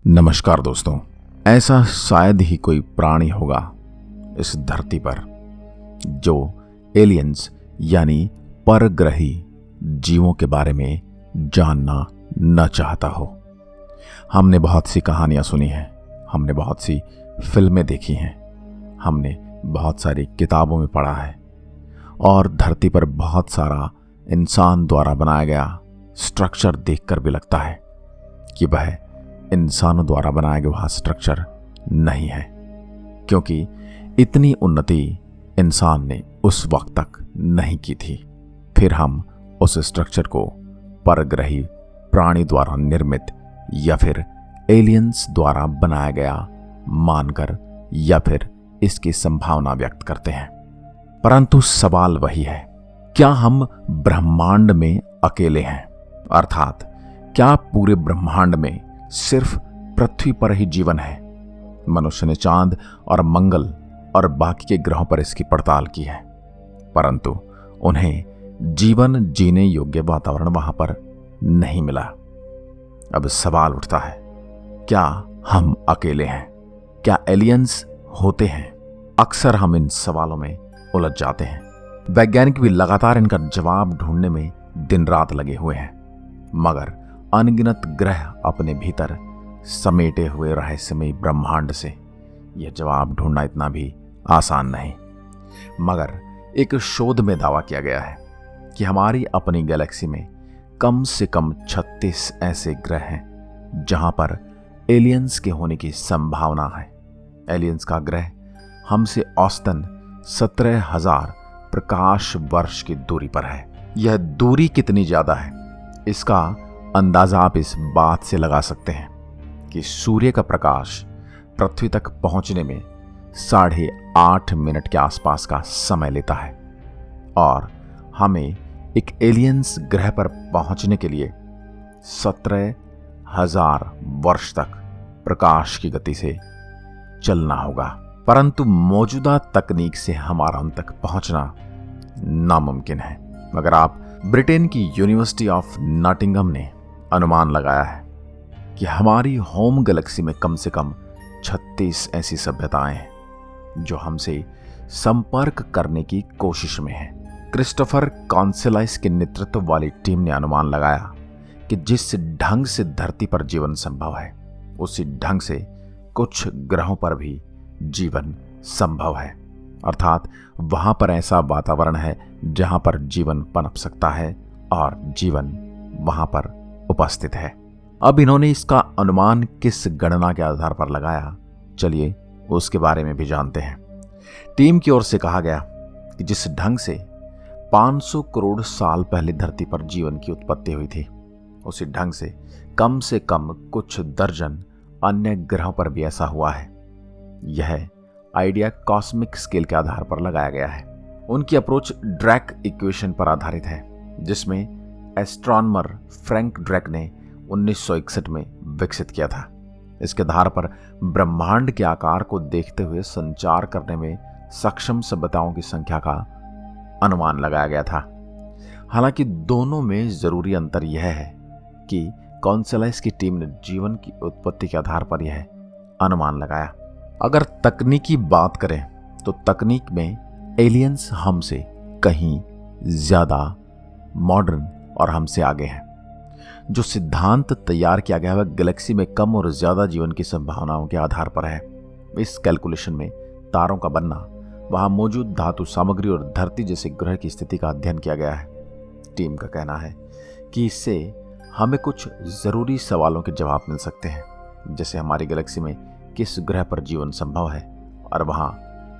नमस्कार दोस्तों। ऐसा शायद ही कोई प्राणी होगा इस धरती पर जो एलियंस यानी परग्रही जीवों के बारे में जानना न चाहता हो। हमने बहुत सी कहानियां सुनी हैं, हमने बहुत सी फिल्में देखी हैं, हमने बहुत सारी किताबों में पढ़ा है और धरती पर बहुत सारा इंसान द्वारा बनाया गया स्ट्रक्चर देखकर भी लगता है कि वह इंसानों द्वारा बनाया गया वह स्ट्रक्चर नहीं है, क्योंकि इतनी उन्नति इंसान ने उस वक्त तक नहीं की थी। फिर हम उस स्ट्रक्चर को परग्रही प्राणी द्वारा निर्मित या फिर एलियंस द्वारा बनाया गया मानकर या फिर इसकी संभावना व्यक्त करते हैं। परंतु सवाल वही है, क्या हम ब्रह्मांड में अकेले हैं? अर्थात क्या पूरे ब्रह्मांड में सिर्फ पृथ्वी पर ही जीवन है? मनुष्य ने चांद और मंगल और बाकी के ग्रहों पर इसकी पड़ताल की है, परंतु उन्हें जीवन जीने योग्य वातावरण वहां पर नहीं मिला। अब सवाल उठता है, क्या हम अकेले हैं? क्या एलियंस होते हैं? अक्सर हम इन सवालों में उलझ जाते हैं। वैज्ञानिक भी लगातार इनका जवाब ढूंढने में दिन रात लगे हुए हैं, मगर अनगिनत ग्रह अपने भीतर समेटे हुए रहस्यमय ब्रह्मांड से यह जवाब ढूंढना इतना भी आसान नहीं। मगर एक शोध में दावा किया गया है कि हमारी अपनी गैलेक्सी में कम से कम 36 ऐसे ग्रह हैं जहां पर एलियंस के होने की संभावना है। एलियंस का ग्रह हमसे औसतन 17,000 प्रकाश वर्ष की दूरी पर है। यह दूरी कितनी ज्यादा है इसका अंदाजा आप इस बात से लगा सकते हैं कि सूर्य का प्रकाश पृथ्वी तक पहुंचने में 8.5 मिनट के आसपास का समय लेता है और हमें एक एलियंस ग्रह पर पहुंचने के लिए 17,000 वर्ष तक प्रकाश की गति से चलना होगा। परंतु मौजूदा तकनीक से हमारा उन तक पहुंचना नामुमकिन है। मगर आप ब्रिटेन की यूनिवर्सिटी ऑफ नॉटिंघम ने अनुमान लगाया है कि हमारी होम गैलेक्सी में कम से कम 36 ऐसी सभ्यताएं हैं जो हमसे संपर्क करने की कोशिश में हैं। क्रिस्टोफर कॉन्सेलाइस के नेतृत्व वाली टीम ने अनुमान लगाया कि जिस ढंग से धरती पर जीवन संभव है, उसी ढंग से कुछ ग्रहों पर भी जीवन संभव है। अर्थात वहां पर ऐसा वातावरण है जहां पर जीवन पनप सकता है और जीवन वहां पर उपस्थित है। अब इन्होंने इसका अनुमान किस गणना के आधार पर लगाया, चलिए उसके बारे में भी जानते हैं। टीम की ओर से कहा गया कि जिस ढंग से 500 करोड़ साल पहले धरती पर जीवन की उत्पत्ति हुई थी, उसी ढंग से कम कुछ दर्जन अन्य ग्रहों पर भी ऐसा हुआ है। यह आइडिया कॉस्मिक स्केल के आधार पर लगाया गया है। उनकी अप्रोच ड्रैक इक्वेशन पर आधारित है, जिसमें एस्ट्रोनॉमर फ्रैंक ड्रैक ने 1961 में विकसित किया था। इसके आधार पर ब्रह्मांड के आकार को देखते हुए संचार करने में सक्षम सभ्यताओं की संख्या का अनुमान लगाया गया था। हालांकि दोनों में जरूरी अंतर यह है कि कॉन्सेलाइस की टीम ने जीवन की उत्पत्ति के आधार पर यह अनुमान लगाया। अगर तकनीकी बात करें तो तकनीक में एलियंस हमसे कहीं ज्यादा मॉडर्न और हमसे आगे हैं। जो सिद्धांत तैयार किया गया है वह गैलेक्सी में कम और ज्यादा जीवन की संभावनाओं के आधार पर है। इस कैलकुलेशन में तारों का बनना, वहां मौजूद धातु सामग्री और धरती जैसे ग्रह की स्थिति का अध्ययन किया गया है। टीम का कहना है कि इससे हमें कुछ जरूरी सवालों के जवाब मिल सकते हैं, जैसे हमारी गैलेक्सी में किस ग्रह पर जीवन संभव है और वहां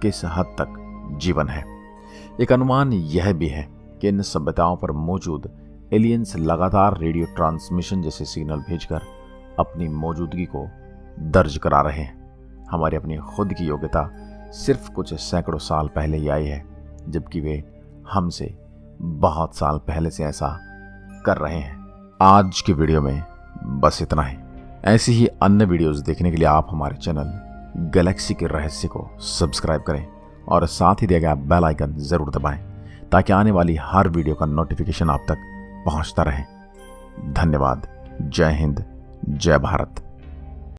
किस हद तक जीवन है। एक अनुमान यह भी है कि इन सभ्यताओं पर मौजूद एलियंस लगातार रेडियो ट्रांसमिशन जैसे सिग्नल भेजकर अपनी मौजूदगी को दर्ज करा रहे हैं। हमारी अपनी खुद की योग्यता सिर्फ कुछ सैकड़ों साल पहले ही आई है, जबकि वे हमसे बहुत साल पहले से ऐसा कर रहे हैं। आज की वीडियो में बस इतना ही। ऐसी ही अन्य वीडियोस देखने के लिए आप हमारे चैनल गैलेक्सी के रहस्य को सब्सक्राइब करें और साथ ही दिया गया बेल आइकन जरूर दबाएं ताकि आने वाली हर वीडियो का नोटिफिकेशन आप तक पहुंचता रहे। धन्यवाद। जय हिंद, जय भारत।